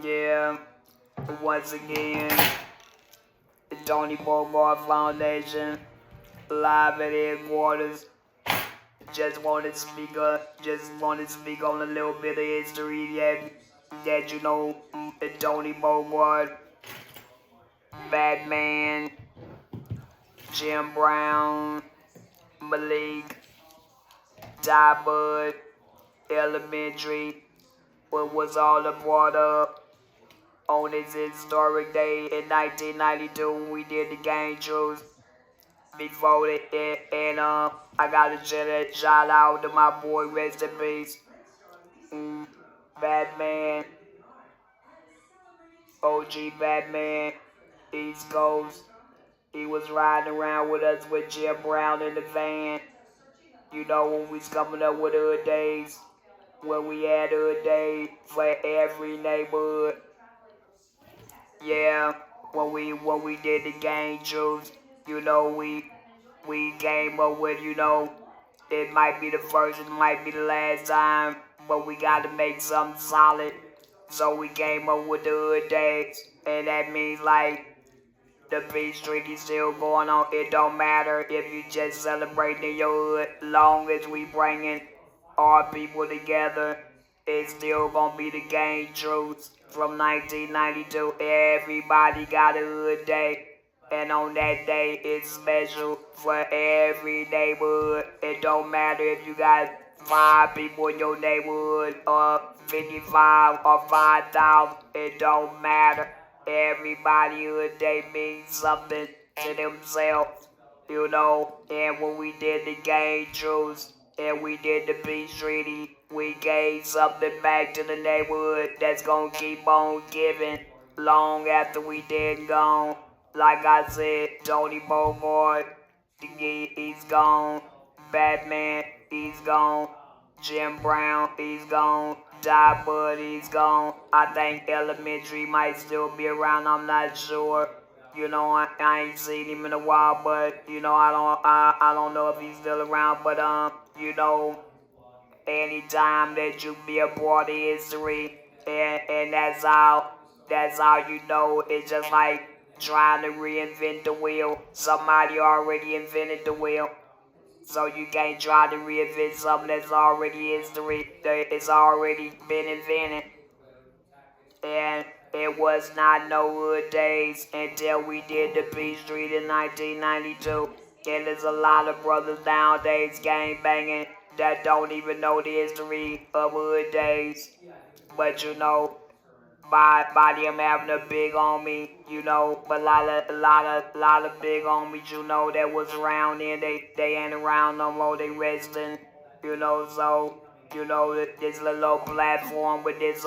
Yeah, once again, the Tony Bogart Foundation, live at headquarters. Just want to speak on a little bit of history that you know, the Tony Bogart, Batman, Jim Brown, Malik, Die Bud, Elementary, what was all brought up on this historic day in 1992 when we did the game shows before it, and I gotta shout out to my boy, rest in peace, Batman, OG Batman, East Coast. He was riding around with us with Jim Brown in the van. You know, when we was coming up with hood days, when we had hood days for every neighborhood. Yeah, when we did the game shows, you know, we came up with, you know, it might be the first, it might be the last time, but we got to make something solid. So we came up with the hood days, and that means like the beat streak is still going on. It don't matter if you just celebrating your hood, long as we bringing our people together. It's still gonna be the game truth from 1992. Everybody got a hood day. And on that day, it's special for every neighborhood. It don't matter if you got 5 people in your neighborhood or 55 or 5,000. It don't matter. Everybody hood day means something to themselves, you know. And when we did the game truce and we did the peace treaty, we gave something back to the neighborhood that's gonna keep on giving long after we dead and gone. Like I said, Tony Bogart, he's gone. Batman, he's gone. Jim Brown, he's gone. Die Bud, he's gone. I think Elementary might still be around, I'm not sure. You know, I ain't seen him in a while, but you know, I don't know if he's still around, but you know, anytime that you be a part of history, and that's how you know. It's just like trying to reinvent the wheel. Somebody already invented the wheel, so you can't try to reinvent something that's already history. It's already been invented, and it was not no hood days until we did the Peace Street in 1992. And there's a lot of brothers nowadays gang banging that don't even know the history of hood days. But you know, by them having a big homie, you know, but a lot of big homies, you know, that was around there, they ain't around no more, they resting, you know, so, you know, this little platform with this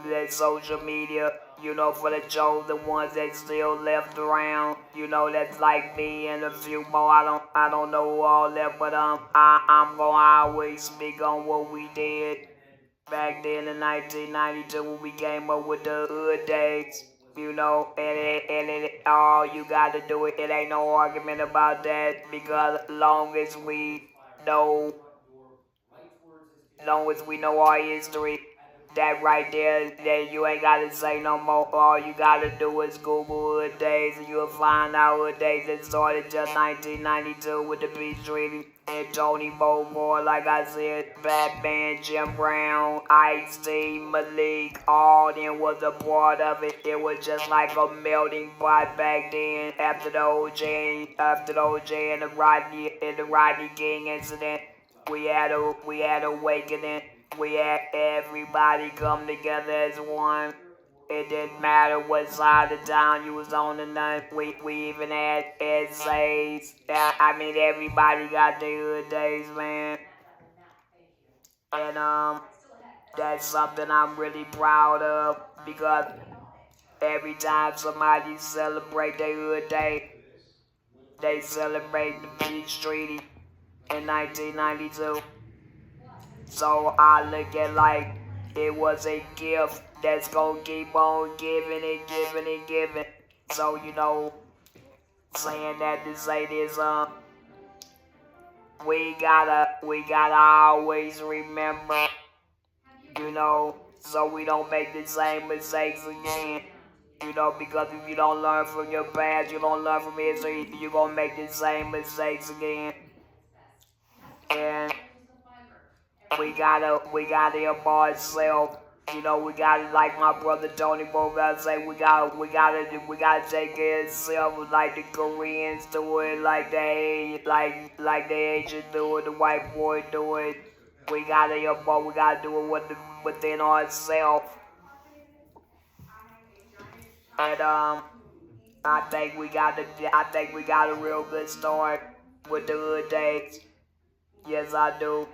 that social media, you know, for the chosen ones that still left around, you know, that's like me and a few more. I don't know who all left, but I'm gonna always speak on what we did back then in 1992 when we came up with the hood days. You know, all you gotta do it ain't no argument about that, because know, long as we know our history, that right there, that you ain't gotta say no more. All you gotta do is Google hood days, and you'll find out hood days that started just 1992 with the peace treaty. And Tony Bogart, like I said, Batman, Jim Brown, Ice-T, Malik, all them was a part of it. It was just like a melting pot back then after the OJ and the Rodney King incident. We had awakening. We had everybody come together as one. It didn't matter what side of town you was on or nothing. We even had essays. I mean, everybody got their hood days, man. And that's something I'm really proud of, because every time somebody celebrate their hood day, they celebrate the peace treaty in 1992. So I look at like it was a gift that's gonna keep on giving and giving and giving. So you know, saying that to say this, we gotta always remember, you know, so we don't make the same mistakes again. You know, because if you don't learn from your past, you don't learn from history, you're gonna make the same mistakes again. And we gotta help ourselves. You know, we gotta, like my brother Tony Boga say, we gotta take care of ourselves, like the Koreans do it, like the Asians do it, the white boy do it. We gotta help we gotta do it within ourselves. And I think we got a real good start with the hood days. Yes, I do.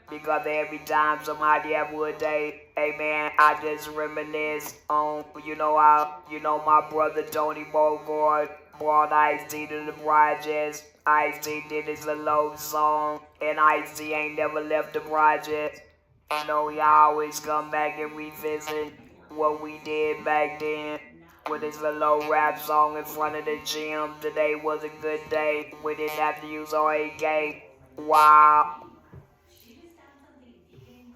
Because every time somebody have Wood Day, hey man, I just reminisce on, my brother Tony Bogart brought Ice-T to the projects. Ice-T did his little song, and Ice-T ain't never left the project. You know, he always come back and revisit what we did back then. With his little rap song in front of the gym, today was a good day. We didn't have to use RAK. Wow.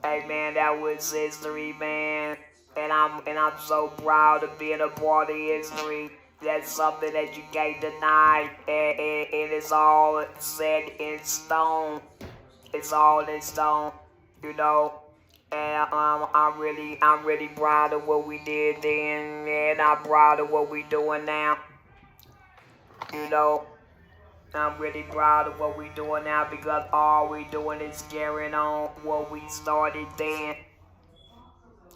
Hey man, that was history, man. And I'm so proud of being a part of history. That's something that you can't deny. And it's all set in stone. It's all in stone, you know. And I'm really proud of what we did then, and I'm proud of what we doing now. You know, I'm really proud of what we doing now because all we doing is carrying on what we started then.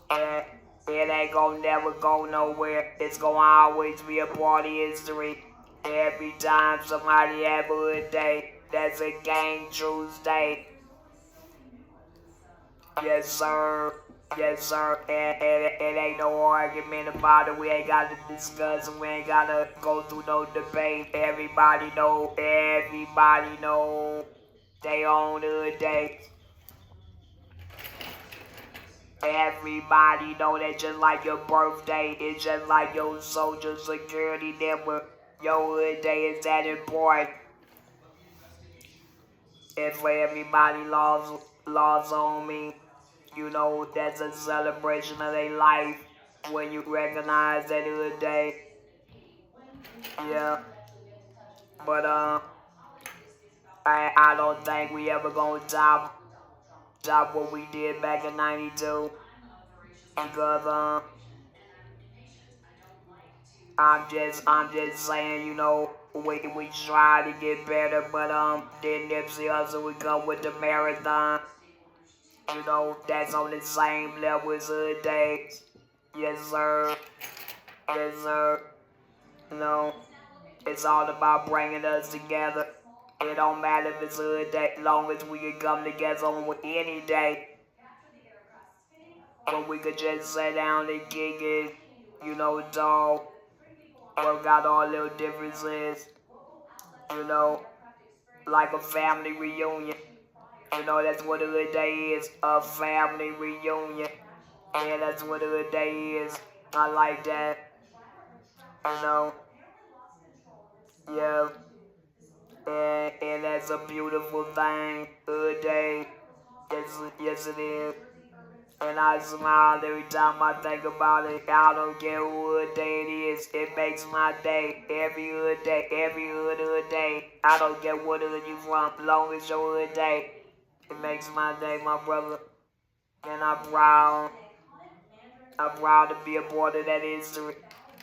And it ain't gonna never go nowhere. It's gonna always be a part of history. Every time somebody have a good day, that's a Gang Tuesday. Yes, sir. Yes, sir. And it ain't no argument about it. We ain't got to discuss it. We ain't got to go through no debate. Everybody know. Everybody know. They own the day. Everybody know that just like your birthday, it's just like your social security number. Your hood day is that important. And for everybody lost on me, you know, that's a celebration of their life when you recognize that hood day. Yeah. But I don't think we ever gonna top what we did back in '92. Because I'm just saying, we try to get better, but then Nipsey Hussle would come with the marathon. You know, that's on the same level as hood days. Yes, sir. Yes, sir. You know, it's all about bringing us together. It don't matter if it's hood day, long as we can come together on any day. When we could just sit down and kick it, talk, work out all little differences, you know, like a family reunion. You know, that's what a hood day is, a family reunion. Yeah, that's what a hood day is. I like that. You know, yeah. And that's a beautiful thing. Hood day. Yes, it is. And I smile every time I think about it. I don't care who hood day it is. It makes my day. Every hood day. Every hood day. I don't care what hood you from. Long as your hood day. It makes my day, my brother. And I'm proud. I'm proud to be a part of that history.